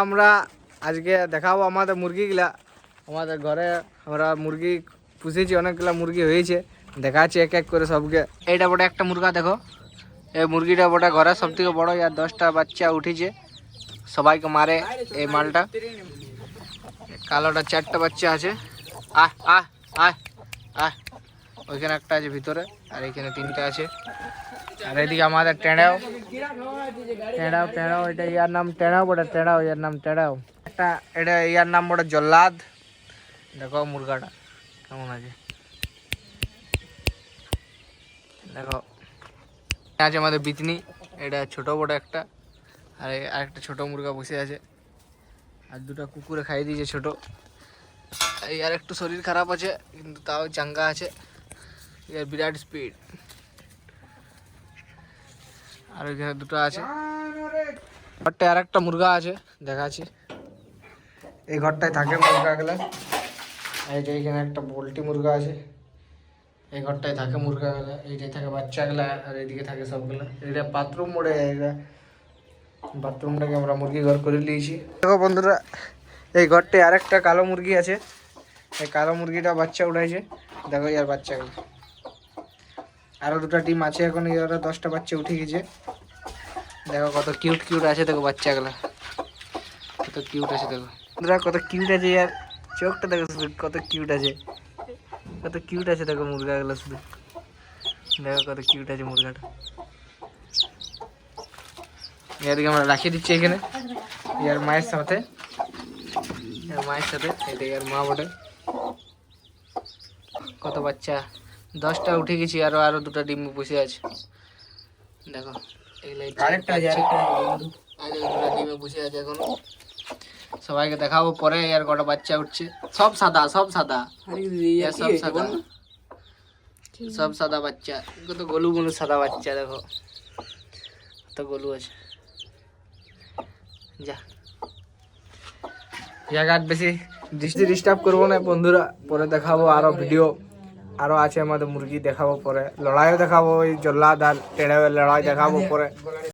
আমরা আজকে দেখাবো আমাদের মুরগিগুলা। আমাদের ঘরে আমরা মুরগি পুষেছি, অনেকগুলা মুরগি হয়েছে, দেখাচ্ছি এক এক করে সবকে। এইটা বড় একটা মুরগা, দেখো এই মুরগিটা বড় ঘরে সব থেকে বড়, আর 10টা বাচ্চা উঠেছে, সবাইকে মারে এই মালটা। কালোটা 4টা বাচ্চা আছে। আহ আহ আহ আহ ওইখানে একটা আছে ভিতরে, আর এখানে 3টা আছে। আর এদিকে আমাদের টেঁড়াও টেঁড়াও টেঁড়াও, এটা ইয়ার নাম টেঁড়াও, বড় টেঁড়াও, ইয়ার নাম টেঁড়াও। একটা এটা ইয়ার নাম বড় জল্লাদ। দেখো মুরগাটা কেমন আছে, দেখো আছে আমাদের বিতনি, এটা ছোট বড় একটা। আর আরেকটা ছোট মুরগা বসে আছে, আর 2টা কুকুরে খাইয়ে দিয়েছে ছোট। এই আর একটু শরীর খারাপ আছে, কিন্তু তাও চাঙ্গা আছে, এর বিরাট স্পিড। আর ওইখানে 2টা আছে। ঘরটায় আর একটা মুরগা আছে, দেখাচ্ছি। এই ঘরটায় থাকে মুরগাগুলা। এই যে এইখানে একটা পোল্ট্রি মুরগা আছে, এই ঘরটায় থাকে মুরগাগুলা, এইটাই থাকে বাচ্চাগুলা, আর এইদিকে থাকে সবগুলা। এটা বাথরুম মোড়ে, এটা বাথরুমটাকে আমরা মুরগি ঘর করে নিয়েছি। দেখো বন্ধুরা, এই ঘরটায় আর একটা কালো মুরগি আছে, এই কালো মুরগিটা বাচ্চা উঠাইছে, দেখো ইয়ার বাচ্চাগুলো। আরও 2টা ডিম আছে এখন, ইয়ারা 10টা বাচ্চা উঠে গেছে। দেখো কত কিউট কিউট আছে, দেখো বাচ্চাগুলা কত কিউট আছে, দেখো বন্ধুরা কত কিউট আছে ইয়ার। চোখটা দেখো শুধু কত কিউট আছে, কত কিউট আছে, দেখো মুরগাগুলো শুধু, দেখো কত কিউট আছে মুরগাটা। ইয়ারকে আমরা রাখিয়ে দিচ্ছি এখানে ইয়ার মায়ের সাথে, এটা ইয়ার মা বটে। কত বাচ্চা, 10টা উঠে গেছি, আরো 2টা ডিম বসে আছে, দেখো আরেকটা ডিমে বসে আছে এখন। সবাইকে দেখাবো পরে আর কটা বাচ্চা উঠছে। সব সাদা, সব সাদা, সব সাদা, সব সাদা বাচ্চা। কত গোলু গোলু সাদা বাচ্চা, দেখো কত গোলু আছে। যা জায়গা বেশি দৃষ্টি ডিস্টার্ব করবো না বন্ধুরা, পরে দেখাবো আরো ভিডিও, আরো আছে আমাদের মুরগি দেখাবো পরে, লড়াইও দেখাবো, ওই জল্লাদ আর টেঁড়াওয়ের লড়াই দেখাবো পরে।